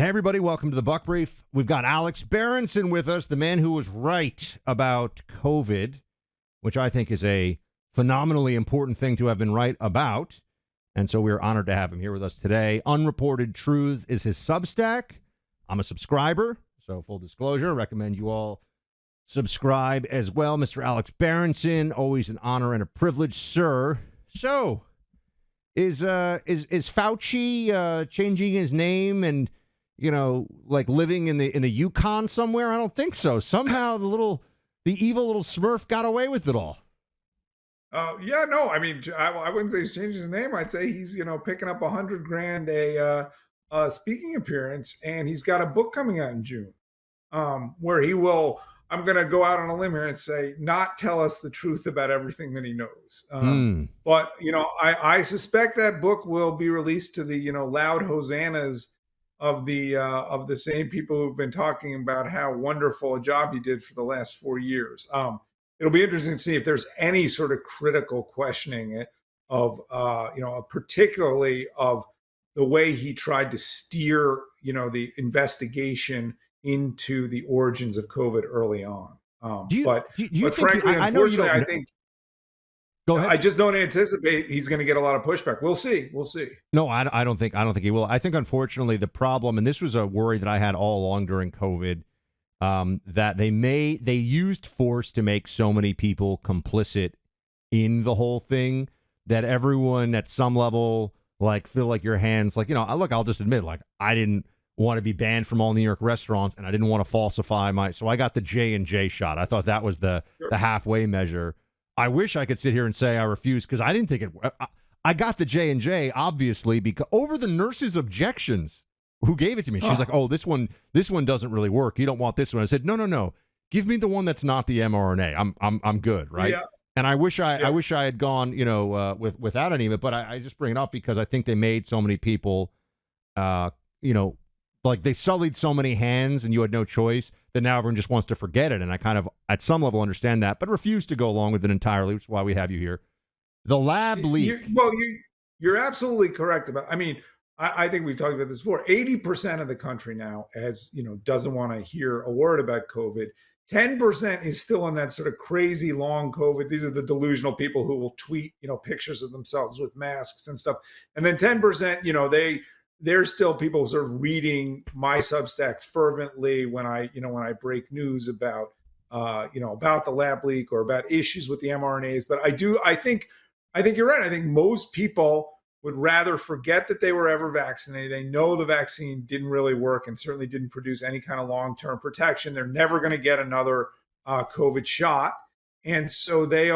Hey, everybody, welcome to the Buck Brief. We've got Alex Berenson with us, the man who was right about COVID, which I think is a phenomenally important thing to have been right about. And so we're honored to have him here with us today. Unreported Truths is his Substack. I'm a subscriber, so full disclosure, recommend you all subscribe as well. Mr. Alex Berenson, always an honor and a privilege, sir. So, is Fauci changing his name and like living in the Yukon somewhere? I don't think so. Somehow the evil little Smurf got away with it all. Yeah, no, I mean, I wouldn't say he's changing his name. I'd say he's, picking up $100,000 a speaking appearance, and he's got a book coming out in June, where he will, I'm going to go out on a limb here and say, not tell us the truth about everything that he knows. But, I suspect that book will be released to the, loud hosannas of the same people who've been talking about how wonderful a job he did for the last 4 years. It'll be interesting to see if there's any sort of critical questioning of, particularly of the way he tried to steer, the investigation into the origins of COVID early on. But frankly, unfortunately, I think. Go ahead. I just don't anticipate he's going to get a lot of pushback. We'll see. No, I don't think he will. I think, unfortunately, the problem, and this was a worry that I had all along during COVID, that they used force to make so many people complicit in the whole thing that everyone at some level feel like your hands look, I'll just admit, I didn't want to be banned from all New York restaurants, and I didn't want to falsify so I got the J&J shot. I thought that was the halfway measure. I wish I could sit here and say I refuse, because I didn't think it. I got the J&J, obviously, because over the nurse's objections who gave it to me. She's like, "Oh, this one doesn't really work. You don't want this one." I said, "No. Give me the one that's not the mRNA. I'm good, right?" Yeah. And I wish I had gone, without any of it. But I just bring it up because I think they made so many people, they sullied so many hands, and you had no choice, that now everyone just wants to forget it. And I kind of, at some level, understand that, but refuse to go along with it entirely, which is why we have you here. The lab leak. You're absolutely correct about. I mean, I think we've talked about this before. 80% of the country now, doesn't want to hear a word about COVID. 10% is still on that sort of crazy long COVID. These are the delusional people who will tweet, pictures of themselves with masks and stuff. And then 10%, there's still people sort of reading my Substack fervently when I break news about, about the lab leak or about issues with the mRNAs. But I think you're right. I think most people would rather forget that they were ever vaccinated. They know the vaccine didn't really work and certainly didn't produce any kind of long-term protection. They're never going to get another COVID shot. And so they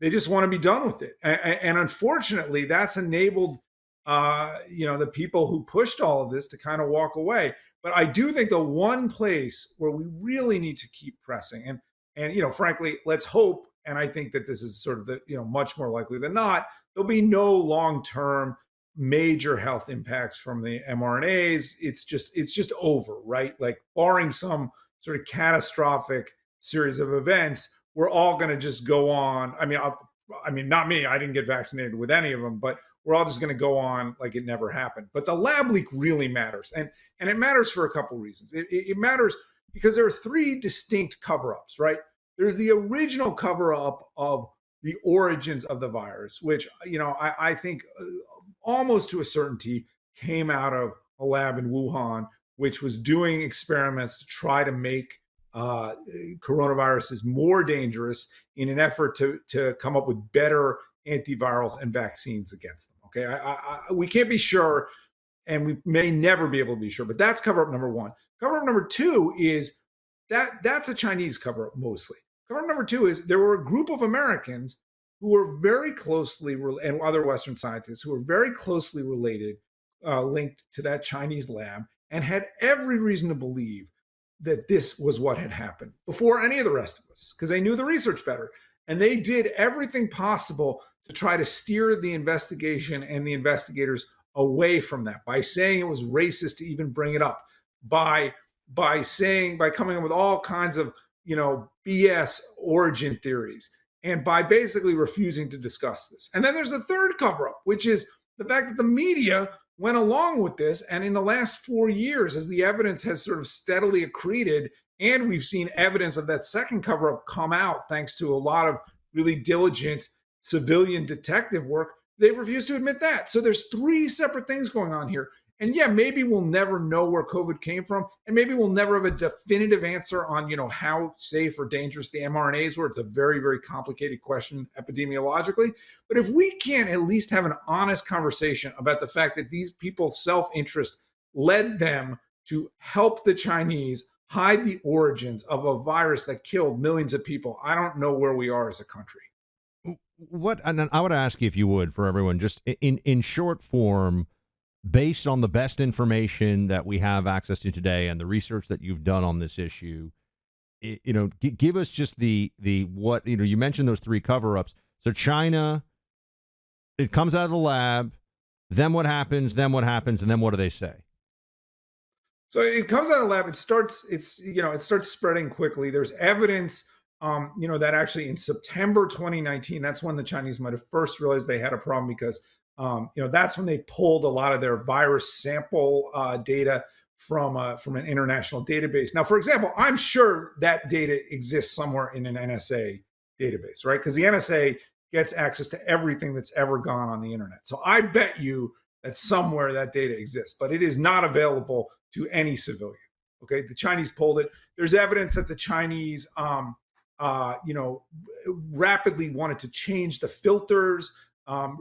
just want to be done with it. And unfortunately, that's enabled the people who pushed all of this to kind of walk away. But I do think the one place where we really need to keep pressing, and frankly, let's hope, and I think that this is sort of the, much more likely than not, there'll be no long-term major health impacts from the mRNAs. It's just over, right? Like, barring some sort of catastrophic series of events, we're all going to just go on. I mean, not me. I didn't get vaccinated with any of them, but we're all just going to go on like it never happened. But the lab leak really matters. And it matters for a couple of reasons. It matters because there are three distinct cover-ups, right? There's the original cover-up of the origins of the virus, which, I think almost to a certainty came out of a lab in Wuhan, which was doing experiments to try to make coronaviruses more dangerous in an effort to come up with better antivirals and vaccines against them. Okay, we can't be sure, and we may never be able to be sure, but that's cover-up number one. Cover-up number two is that's a Chinese cover-up mostly. Cover-up number two is there were a group of Americans who were very closely, and other Western scientists who were very closely related, linked to that Chinese lab, and had every reason to believe that this was what had happened before any of the rest of us, because they knew the research better. And they did everything possible to try to steer the investigation and the investigators away from that by saying it was racist to even bring it up, by coming up with all kinds of, BS origin theories, and by basically refusing to discuss this. And then there's a third cover-up, which is the fact that the media went along with this. And in the last 4 years, as the evidence has sort of steadily accreted, and we've seen evidence of that second cover up come out thanks to a lot of really diligent civilian detective work, they've refused to admit that. So there's three separate things going on here. And yeah, maybe we'll never know where COVID came from, and maybe we'll never have a definitive answer on, how safe or dangerous the mRNAs were. It's a very, very complicated question epidemiologically. But if we can't at least have an honest conversation about the fact that these people's self-interest led them to help the Chinese hide the origins of a virus that killed millions of people, I don't know where we are as a country. And I would ask you, if you would, for everyone, just in short form, based on the best information that we have access to today and the research that you've done on this issue, give us just the what, you mentioned those three cover-ups. So China, it comes out of the lab, then what happens, and then what do they say? So it comes out of the lab, it starts spreading quickly. There's evidence, that actually in September 2019, that's when the Chinese might have first realized they had a problem, because that's when they pulled a lot of their virus sample data from an international database. Now, for example, I'm sure that data exists somewhere in an NSA database, right? Because the NSA gets access to everything that's ever gone on the internet. So I bet you that somewhere that data exists, but it is not available to any civilian. Okay, the Chinese pulled it. There's evidence that the Chinese, rapidly wanted to change the filters,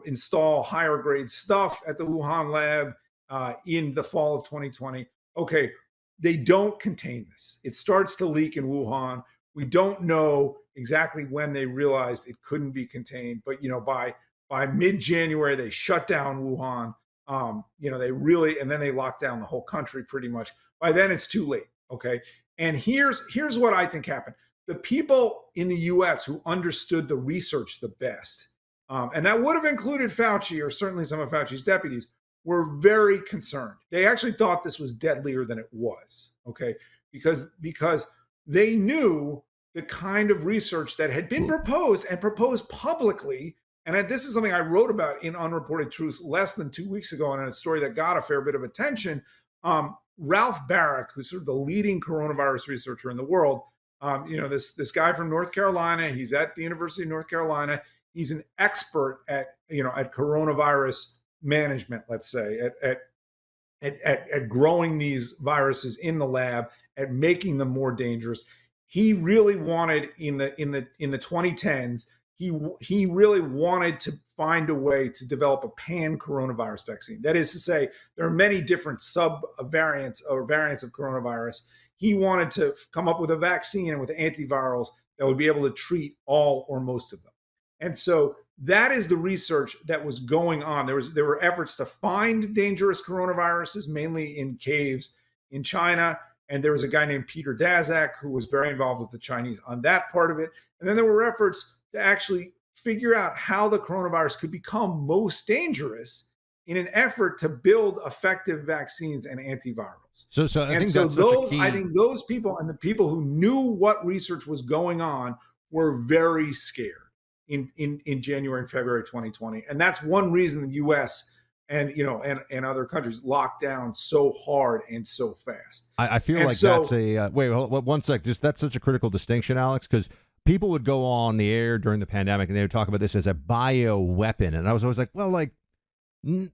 install higher grade stuff at the Wuhan lab in the fall of 2020. Okay, they don't contain this. It starts to leak in Wuhan. We don't know exactly when they realized it couldn't be contained, but by mid-January they shut down Wuhan. And then they locked down the whole country pretty much. By then it's too late. Okay, and here's what I think happened. The people in the U.S. who understood the research the best, and that would have included Fauci, or certainly some of Fauci's deputies, were very concerned. They actually thought this was deadlier than it was, okay? Because they knew the kind of research that had been proposed and proposed publicly. And this is something I wrote about in Unreported Truths less than 2 weeks ago in a story that got a fair bit of attention. Ralph Baric, who's sort of the leading coronavirus researcher in the world, this guy from North Carolina, he's at the University of North Carolina. He's an expert at coronavirus management, let's say, at growing these viruses in the lab, at making them more dangerous. He really wanted in the 2010s, he really wanted to find a way to develop a pan coronavirus vaccine. That is to say, there are many different sub-variants or variants of coronavirus. He wanted to come up with a vaccine and with antivirals that would be able to treat all or most of them. And so that is the research that was going on. There were efforts to find dangerous coronaviruses, mainly in caves in China. And there was a guy named Peter Daszak who was very involved with the Chinese on that part of it. And then there were efforts to actually figure out how the coronavirus could become most dangerous in an effort to build effective vaccines and antivirals. I think those people and the people who knew what research was going on were very scared in January and February 2020. And that's one reason the US and other countries locked down so hard and so fast. I feel like that's a wait, hold, one sec. Just that's such a critical distinction, Alex, because people would go on the air during the pandemic and they would talk about this as a bioweapon, and I was always like, well, like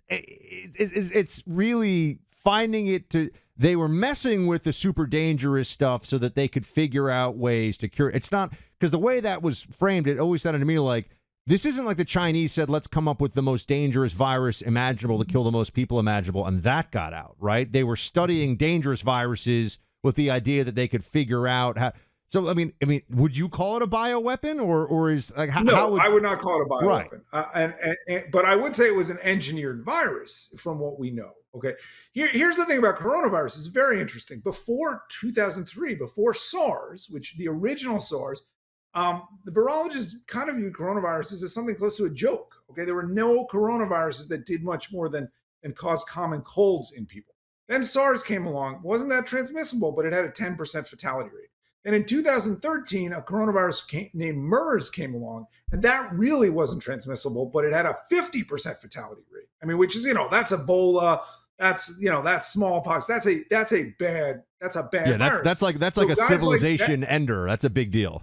it's really finding it to. They were messing with the super dangerous stuff so that they could figure out ways to cure it. It's not, because the way that was framed, it always sounded to me like this isn't like the Chinese said, let's come up with the most dangerous virus imaginable to kill the most people imaginable, and that got out, right? They were studying dangerous viruses with the idea that they could figure out how. So, I mean, would you call it a bioweapon, or is like how? No, how would, I would not call it a bioweapon. Right. But I would say it was an engineered virus, from what we know. Okay, here's the thing about coronavirus. It's very interesting. Before 2003, before SARS, which the original SARS, the virologists kind of viewed coronaviruses as something close to a joke. Okay, there were no coronaviruses that did much more than cause common colds in people. Then SARS came along. Wasn't that transmissible, but it had a 10% fatality rate. And in 2013, a coronavirus named MERS came along, and that really wasn't transmissible, but it had a 50% fatality rate. I I mean, which is, that's Ebola. That's, that's smallpox. That's a bad virus. That's like a civilization ender. That's a big deal.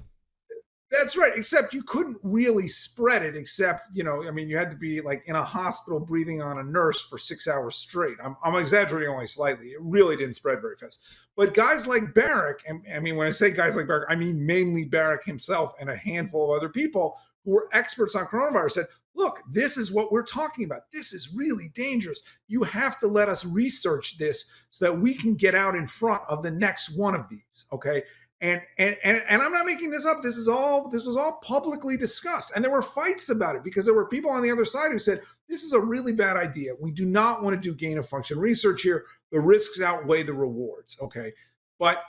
That's right. Except you couldn't really spread it, except, I mean, you had to be like in a hospital breathing on a nurse for 6 hours straight. I'm exaggerating only slightly. It really didn't spread very fast. But guys like Barack, and I mean, when I say guys like Barack, I mean mainly Barack himself and a handful of other people who were experts on coronavirus said, look, this is what we're talking about. This is really dangerous. You have to let us research this so that we can get out in front of the next one of these. Okay. And I'm not making this up. This was all publicly discussed. And there were fights about it because there were people on the other side who said, this is a really bad idea. We do not want to do gain of function research here. The risks outweigh the rewards. Okay. But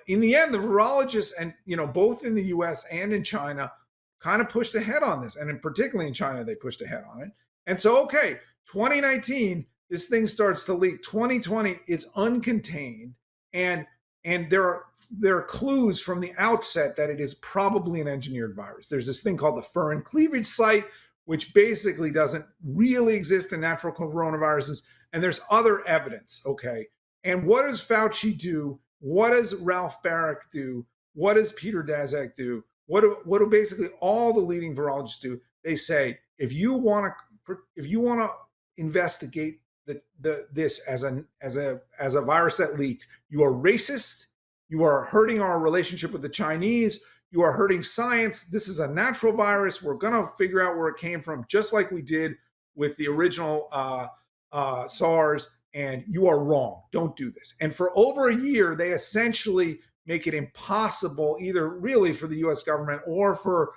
in the end, the virologists and, both in the US and in China kind of pushed ahead on this. And particularly in China, they pushed ahead on it. And so, 2019, this thing starts to leak. 2020, it's uncontained. And there are clues from the outset that it is probably an engineered virus. There's this thing called the furin cleavage site, which basically doesn't really exist in natural coronaviruses. And there's other evidence, okay? And what does Fauci do? What does Ralph Baric do? What does Peter Daszak do? What do basically all the leading virologists do? They say, if you want to investigate this as a virus that leaked, you are racist, you are hurting our relationship with the Chinese, you are hurting science. This is a natural virus. We're going to figure out where it came from, just like we did with the original SARS, and you are wrong. Don't do this. And for over a year, they essentially make it impossible, either really for the U.S. government or for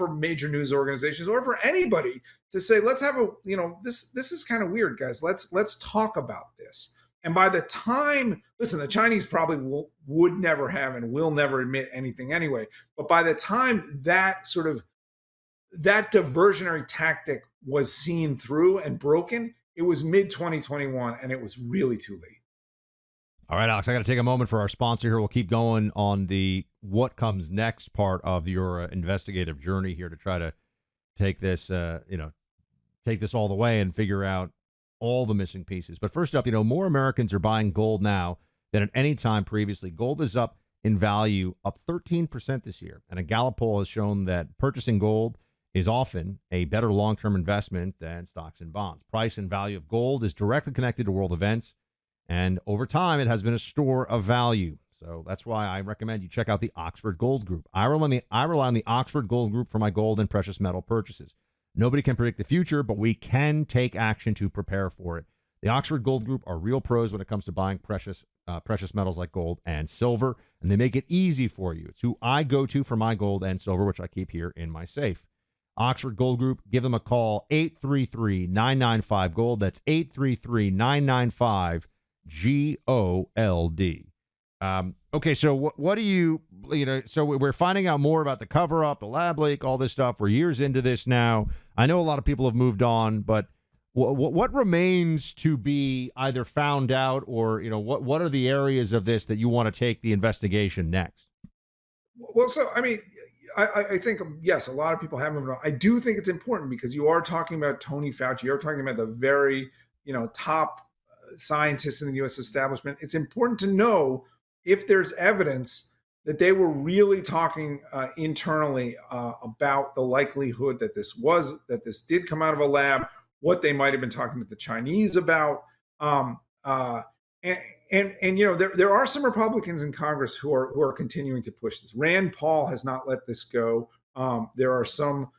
major news organizations or for anybody to say, let's have this is kind of weird, guys. Let's talk about this. And by the time, listen, the Chinese probably would never have and will never admit anything anyway. But by the time that diversionary tactic was seen through and broken, it was mid-2021 and it was really too late. All right, Alex, I got to take a moment for our sponsor here. We'll keep going on the what comes next part of your investigative journey here to try to take this, take this all the way and figure out all the missing pieces. But first up, more Americans are buying gold now than at any time previously. Gold is up in value, up 13% this year. And a Gallup poll has shown that purchasing gold is often a better long-term investment than stocks and bonds. Price and value of gold is directly connected to world events. And over time, it has been a store of value. So that's why I recommend you check out the Oxford Gold Group. I rely on the Oxford Gold Group for my gold and precious metal purchases. Nobody can predict the future, but we can take action to prepare for it. The Oxford Gold Group are real pros when it comes to buying precious metals like gold and silver, and they make it easy for you. It's who I go to for my gold and silver, which I keep here in my safe. Oxford Gold Group, give them a call, 833-995-GOLD. That's 833-995-GOLD. Okay, so what do you so we're finding out more about the cover-up, the lab leak, all this stuff. We're years into this now. I know a lot of people have moved on, but what remains to be either found out or, what are the areas of this that you want to take the investigation next? Well, so, I mean, I think, yes, a lot of people have moved on. I do think it's important because you are talking about Tony Fauci. You're talking about the very, top scientists in the U.S. establishment. It's important to know if there's evidence that they were really talking internally about the likelihood that this did come out of a lab, what they might have been talking to the Chinese about. There are some Republicans in Congress who are continuing to push this. Rand Paul has not let this go. There are some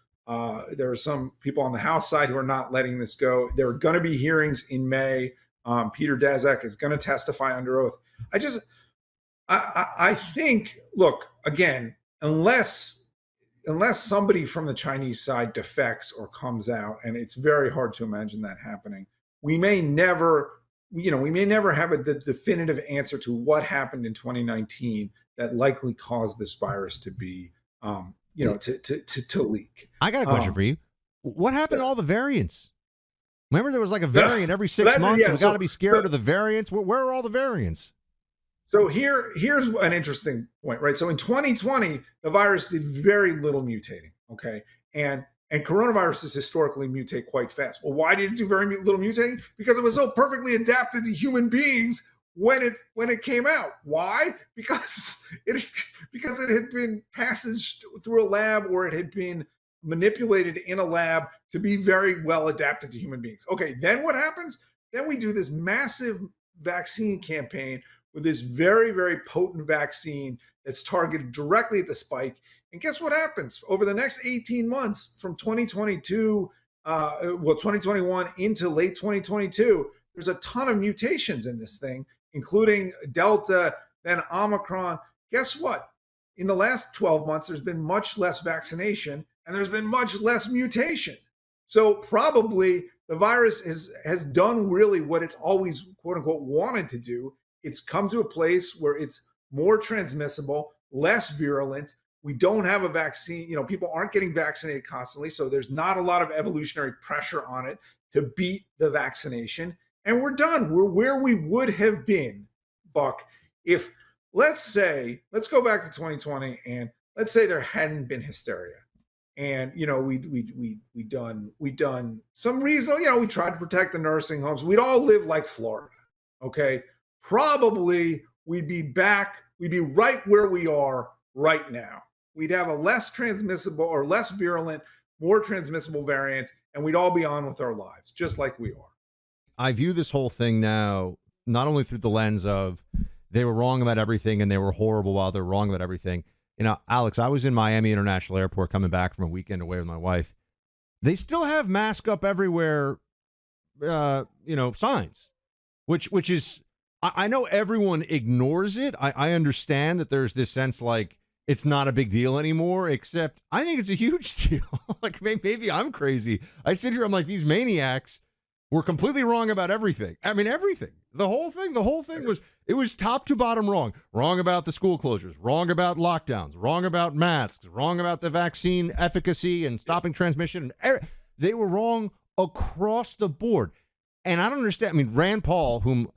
people on the House side who are not letting this go. There are going to be hearings in May. Peter Daszak is going to testify under oath. I think, look, again, unless somebody from the Chinese side defects or comes out, and it's very hard to imagine that happening, we may never have the definitive answer to what happened in 2019 that likely caused this virus to be, to leak. I got a question for you. What happened to all the variants? Remember, there was like a variant every 6 months. Yeah, we got to be scared of the variants. Where are all the variants? So here's an interesting point, right? So in 2020, the virus did very little mutating, okay? And And coronaviruses historically mutate quite fast. Well, why did it do very little mutating? Because it was so perfectly adapted to human beings when it came out. Why? Because it had been passaged through a lab, or it had been manipulated in a lab to be very well adapted to human beings. Okay, then what happens? Then we do this massive vaccine campaign with this very, very potent vaccine that's targeted directly at the spike. And guess what happens? Over the next 18 months, from 2021 into late 2022, there's a ton of mutations in this thing, including Delta, then Omicron. Guess what? In the last 12 months, there's been much less vaccination and there's been much less mutation. So probably the virus has done really what it always, quote unquote, wanted to do. It's come to a place where it's more transmissible, less virulent. We don't have a vaccine. People aren't getting vaccinated constantly. So there's not a lot of evolutionary pressure on it to beat the vaccination. And we're done. We're where we would have been, Buck, if let's go back to 2020 and let's say there hadn't been hysteria. And we done some reason. We tried to protect the nursing homes. We'd all live like Florida. Okay, probably we'd be back. We'd be right where we are right now. We'd have a less transmissible or less virulent, more transmissible variant, and we'd all be on with our lives, just like we are. I view this whole thing now not only through the lens of they were wrong about everything and they were horrible while they're wrong about everything. Alex, I was in Miami International Airport coming back from a weekend away with my wife. They still have mask up everywhere, signs, which is, I know everyone ignores it. I understand that there's this sense like it's not a big deal anymore, except I think it's a huge deal. Like maybe I'm crazy. I sit here, I'm like, these maniacs were completely wrong about everything. I mean, everything. The whole thing was top to bottom wrong. Wrong about the school closures, wrong about lockdowns, wrong about masks, wrong about the vaccine efficacy and stopping transmission. They were wrong across the board. And I don't understand. I mean, Rand Paul, whom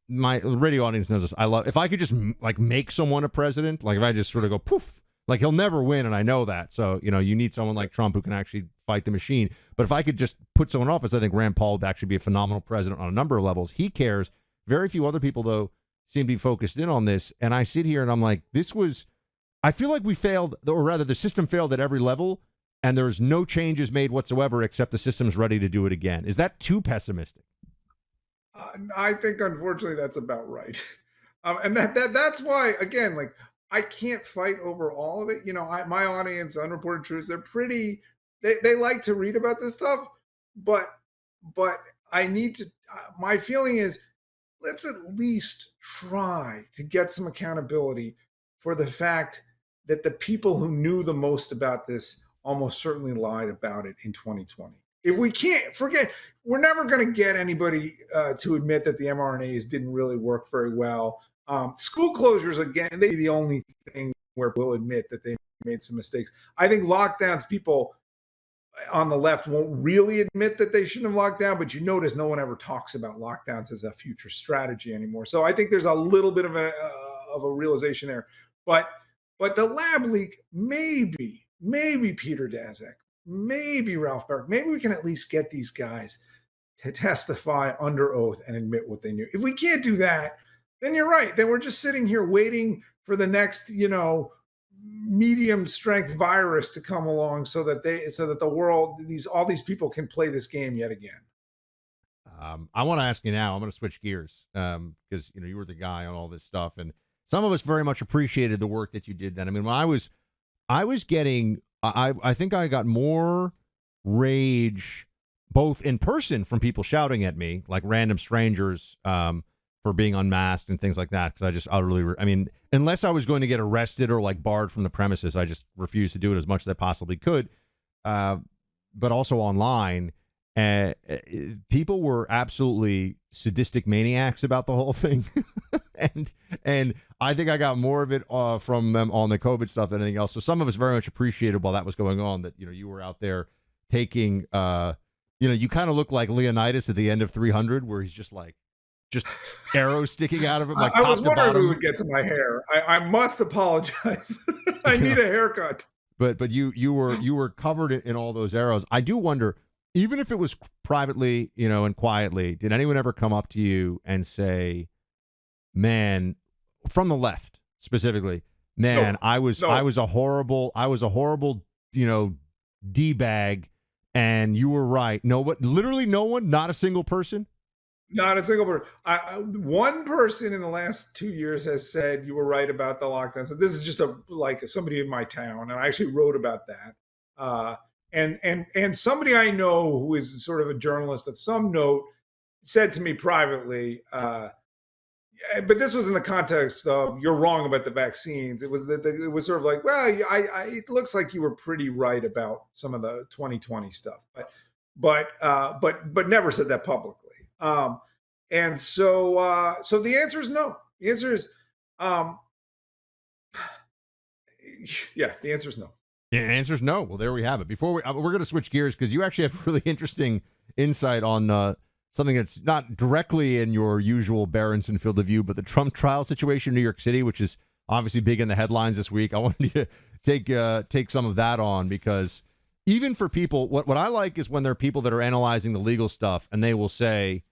my radio audience knows this, I love. If I could just make someone a president, like if I just sort of go poof, like he'll never win, and I know that. So, you need someone like Trump who can actually fight the machine. But if I could just put someone in office, I think Rand Paul would actually be a phenomenal president on a number of levels. He cares. Very few other people, though, seem to be focused in on this. And I sit here and I'm like, I feel like we failed, or rather the system failed at every level, and there's no changes made whatsoever except the system's ready to do it again. Is that too pessimistic? I think, unfortunately, that's about right. And that's why, again, like, I can't fight over all of it. My audience, Unreported Truths, they're pretty, they like to read about this stuff, but I need to, my feeling is, let's at least try to get some accountability for the fact that the people who knew the most about this almost certainly lied about it in 2020. If we can't forget, we're never going to get anybody to admit that the mRNAs didn't really work very well. School closures, again, they're the only thing where we'll admit that they made some mistakes. I think lockdowns, people on the left won't really admit that they shouldn't have locked down, but you notice no one ever talks about lockdowns as a future strategy anymore. So I think there's a little bit of a realization there. But the lab leak, maybe Peter Daszak, maybe Ralph Baric, maybe we can at least get these guys to testify under oath and admit what they knew. If we can't do that, then you're right. Then we're just sitting here waiting for the next, medium strength virus to come along so that the world, all these people can play this game yet again. I want to ask you now, I'm going to switch gears because, you were the guy on all this stuff, and some of us very much appreciated the work that you did then. I mean, when I was getting, I think I got more rage both in person from people shouting at me, like random strangers, for being unmasked and things like that. Because I just utterly, unless I was going to get arrested or like barred from the premises, I just refused to do it as much as I possibly could. But also online, people were absolutely sadistic maniacs about the whole thing. and I think I got more of it from them on the COVID stuff than anything else. So some of us very much appreciated while that was going on that, you were out there taking, you kind of look like Leonidas at the end of 300, where he's just arrows sticking out of him. Like I was wondering if we would get to my hair. I must apologize. I need a haircut. but you were covered in all those arrows. I do wonder, even if it was privately, and quietly, did anyone ever come up to you and say, "Man," from the left specifically, "Man, No, I was a horrible, D-bag, and you were right." No, but literally no one, not a single person. not a single person. One person in the last 2 years has said you were right about the lockdown. So this is just like somebody in my town, and I actually wrote about that. And somebody I know who is sort of a journalist of some note said to me privately, but this was in the context of you're wrong about the vaccines. It was it was sort of like, well, it looks like you were pretty right about some of the 2020 stuff, but never said that publicly. And so the answer is no. The answer is, yeah, the answer is no. Yeah, the answer is no. Well, there we have it. Before we're going to switch gears because you actually have really interesting insight on something that's not directly in your usual Berenson field of view, but the Trump trial situation in New York City, which is obviously big in the headlines this week. I wanted you to take some of that on because even for people, what I like is when there are people that are analyzing the legal stuff and they will say,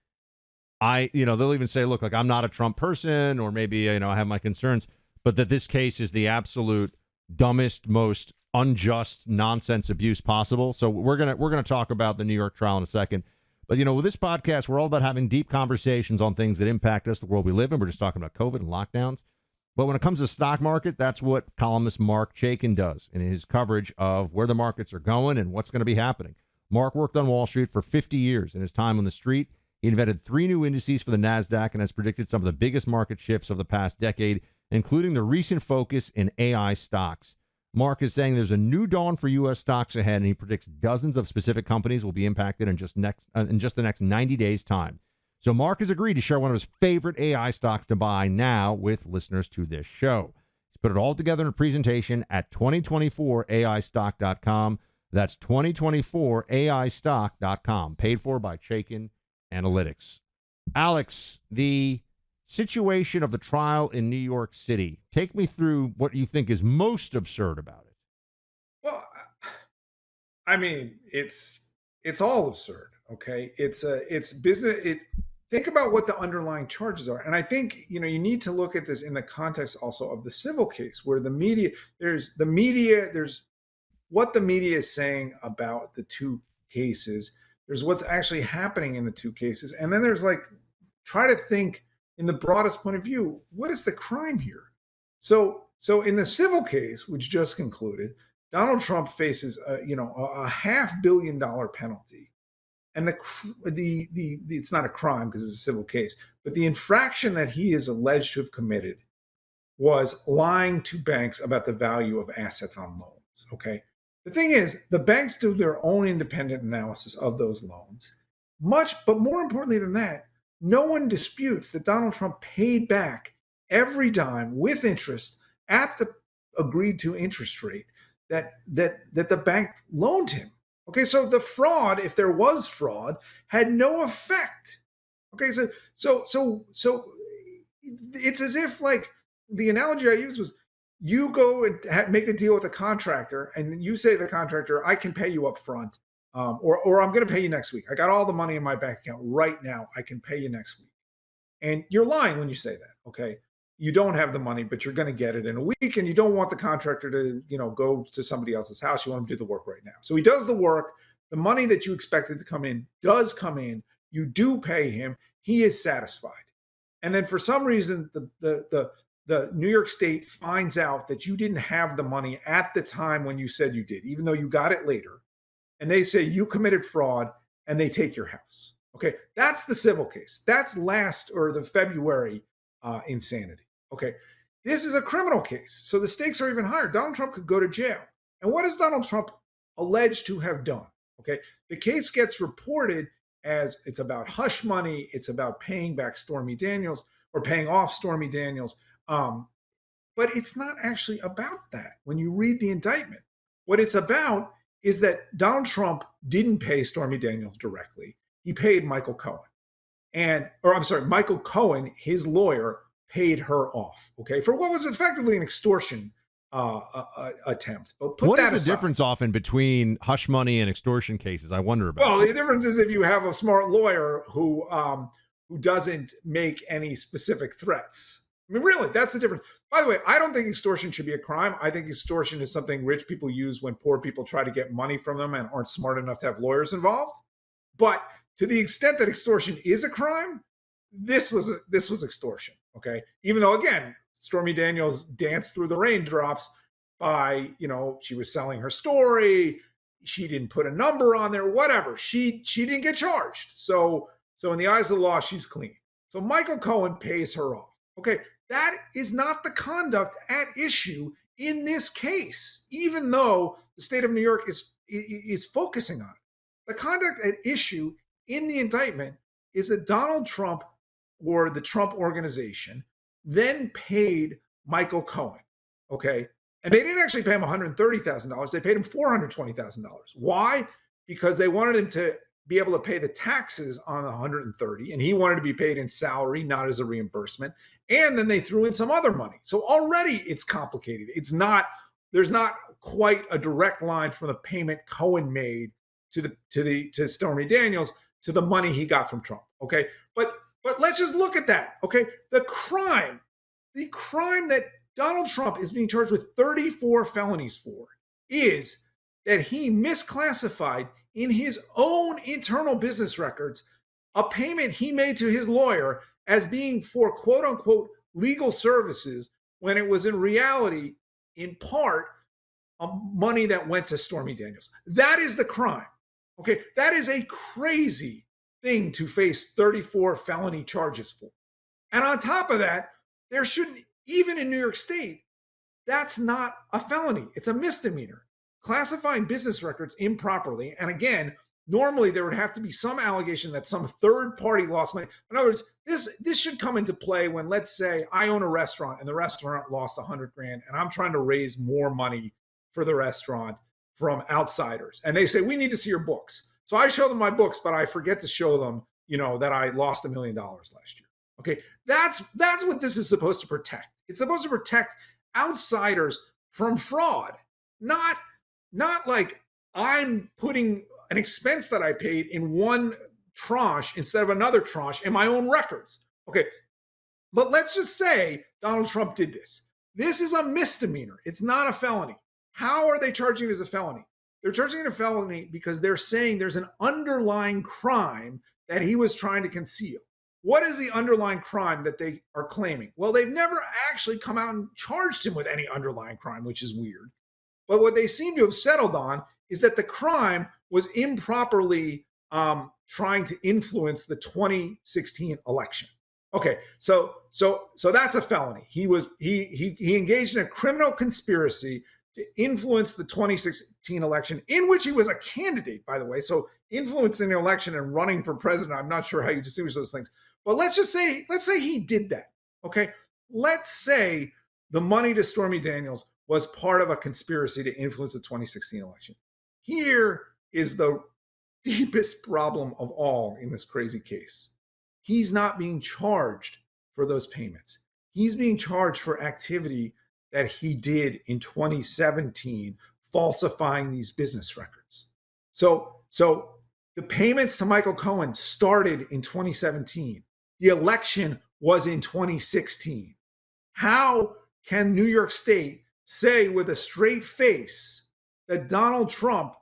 they'll even say, look, like I'm not a Trump person, or maybe, I have my concerns, but that this case is the absolute dumbest, most unjust nonsense abuse possible. So we're gonna talk about the New York trial in a second. But, with this podcast, we're all about having deep conversations on things that impact us, the world we live in. We're just talking about COVID and lockdowns. But when it comes to the stock market, that's what columnist Mark Chaikin does in his coverage of where the markets are going and what's going to be happening. Mark worked on Wall Street for 50 years. In his time on the street, he invented 3 new indices for the NASDAQ and has predicted some of the biggest market shifts of the past decade, including the recent focus in AI stocks. Mark is saying there's a new dawn for U.S. stocks ahead, and he predicts dozens of specific companies will be impacted in just the next 90 days' time. So Mark has agreed to share one of his favorite AI stocks to buy now with listeners to this show. He's put it all together in a presentation at 2024aistock.com. That's 2024aistock.com, paid for by Chaikin Analytics. Alex, the situation of the trial in New York City. Take me through what you think is most absurd about it. Well, I mean, it's all absurd. Okay, it's business. Think about what the underlying charges are, and I think you need to look at this in the context also of the civil case, where there's what the media is saying about the two cases. There's what's actually happening in the two cases, and then there's try to think in the broadest point of view, what is the crime here? So in the civil case, which just concluded, Donald Trump faces a $500 million penalty, and it's not a crime because it's a civil case, but the infraction that he is alleged to have committed was lying to banks about the value of assets on loans. Okay, the thing is, the banks do their own independent analysis of those loans. But more importantly than that, no one disputes that Donald Trump paid back every dime with interest at the agreed to interest rate that the bank loaned him. Okay, so the fraud, if there was fraud, had no effect. Okay, so it's as if the analogy I used was you go and make a deal with a contractor, and you say to the contractor, "I can pay you up front." Or I'm going to pay you next week. I got all the money in my bank account right now. I can pay you next week. And you're lying when you say that, okay? You don't have the money, but you're going to get it in a week, and you don't want the contractor to, go to somebody else's house. You want him to do the work right now. So he does the work. The money that you expected to come in does come in. You do pay him. He is satisfied. And then for some reason, the New York State finds out that you didn't have the money at the time when you said you did, even though you got it later. And they say you committed fraud, and they take your house. Okay, that's the civil case. That's the February insanity. Okay, this is a criminal case, so the stakes are even higher. Donald Trump could go to jail. And what is Donald Trump alleged to have done? Okay, the case gets reported as it's about hush money. It's about paying back Stormy Daniels or paying off Stormy Daniels. But it's not actually about that. When you read the indictment, what it's about is that Donald Trump didn't pay Stormy Daniels directly. He paid Michael Cohen. Michael Cohen, his lawyer, paid her off, okay, for what was effectively an extortion attempt. But put what that is the aside. difference often between hush money and extortion cases? I wonder about. Well, the difference is if you have a smart lawyer who doesn't make any specific threats. I mean, really, that's the difference. By the way, I don't think extortion should be a crime. I think extortion is something rich people use when poor people try to get money from them and aren't smart enough to have lawyers involved. But to the extent that extortion is a crime, this was extortion. Okay, even though again, Stormy Daniels danced through the raindrops by, she was selling her story. She didn't put a number on there, whatever. She didn't get charged. So in the eyes of the law, she's clean. So Michael Cohen pays her off. Okay, that is not the conduct at issue in this case, even though the state of New York is focusing on it. The conduct at issue in the indictment is that Donald Trump or the Trump organization then paid Michael Cohen, okay? And they didn't actually pay him $130,000. They paid him $420,000. Why? Because they wanted him to be able to pay the taxes on the $130,000, and he wanted to be paid in salary, not as a reimbursement. And then they threw in some other money. So already it's complicated. There's not quite a direct line from the payment Cohen made to Stormy Daniels to the money he got from Trump. Okay, but let's just look at that. Okay, the crime that Donald Trump is being charged with 34 felonies for is that he misclassified in his own internal business records a payment he made to his lawyer as being for quote unquote legal services when it was in reality, in part, money that went to Stormy Daniels. That is the crime. Okay, that is a crazy thing to face 34 felony charges for. And on top of that, there shouldn't, even in New York State, that's not a felony. It's a misdemeanor. Classifying business records improperly. And again, normally there would have to be some allegation that some third party lost money. In other words, this should come into play when, let's say, I own a restaurant and the restaurant lost $100,000 and I'm trying to raise more money for the restaurant from outsiders. And they say, we need to see your books. So I show them my books, but I forget to show them, that I lost $1 million last year. Okay, that's what this is supposed to protect. It's supposed to protect outsiders from fraud, not like I'm putting an expense that I paid in one tranche instead of another tranche in my own records. Okay, but let's just say Donald Trump did this. This is a misdemeanor. It's not a felony. How are they charging it as a felony? They're charging it a felony because they're saying there's an underlying crime that he was trying to conceal. What is the underlying crime that they are claiming? Well, they've never actually come out and charged him with any underlying crime, which is weird. But what they seem to have settled on is that the crime was improperly trying to influence the 2016 election. Okay, so that's a felony. He engaged in a criminal conspiracy to influence the 2016 election, in which he was a candidate, by the way. So influencing the election and running for president, I'm not sure how you distinguish those things. But let's say he did that. Okay, let's say the money to Stormy Daniels was part of a conspiracy to influence the 2016 election. Here is the deepest problem of all in this crazy case. He's not being charged for those payments. He's being charged for activity that he did in 2017, falsifying these business records. So the payments to Michael Cohen started in 2017. The election was in 2016. How can New York State say with a straight face that Donald Trump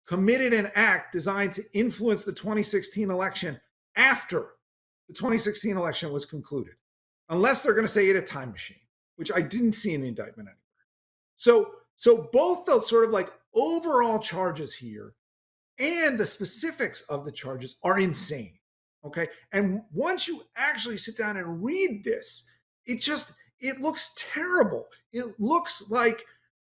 committed an act designed to influence the 2016 election after the 2016 election was concluded? Unless they're going to say it a time machine, which I didn't see in the indictment anywhere. So both those sort of like overall charges here and the specifics of the charges are insane. Okay. And once you actually sit down and read this, it looks terrible. It looks like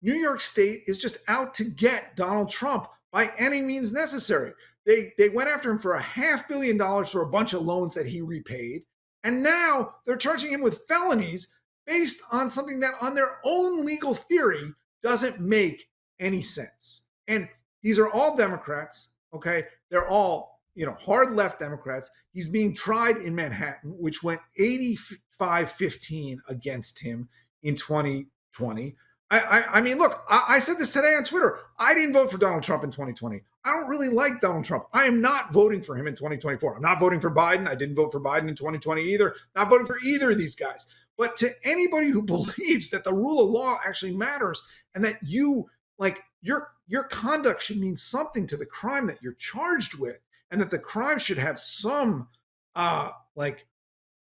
New York State is just out to get Donald Trump by any means necessary. They went after him for $500 million for a bunch of loans that he repaid. And now they're charging him with felonies based on something that on their own legal theory doesn't make any sense. And these are all Democrats, okay? They're all, hard left Democrats. He's being tried in Manhattan, which went 85-15 against him in 2020. I mean, look, I said this today on Twitter. I didn't vote for Donald Trump in 2020. I don't really like Donald Trump. I am not voting for him in 2024. I'm not voting for Biden. I didn't vote for Biden in 2020 either. Not voting for either of these guys. But to anybody who believes that the rule of law actually matters and that you, like, your conduct should mean something to the crime that you're charged with, and that the crime should have some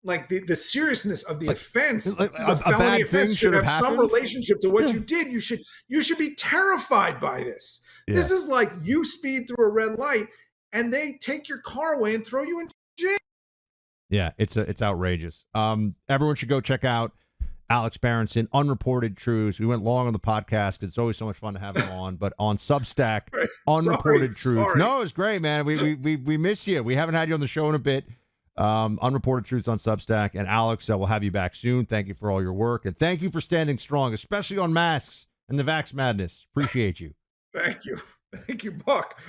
like the seriousness of the offense, this is a felony offense, should have some relationship to what you did. You should be terrified by this. Yeah. This is like you speed through a red light and they take your car away and throw you in jail. Yeah, it's outrageous. Everyone should go check out Alex Berenson, Unreported Truths. We went long on the podcast. It's always so much fun to have him on, but on Substack, Unreported Truths. No, it's great, man. We miss you. We haven't had you on the show in a bit. Unreported Truths on Substack. And Alex, we'll have you back soon. Thank you for all your work. And thank you for standing strong, especially on masks and the vax madness. Appreciate you. Thank you. Thank you, Buck.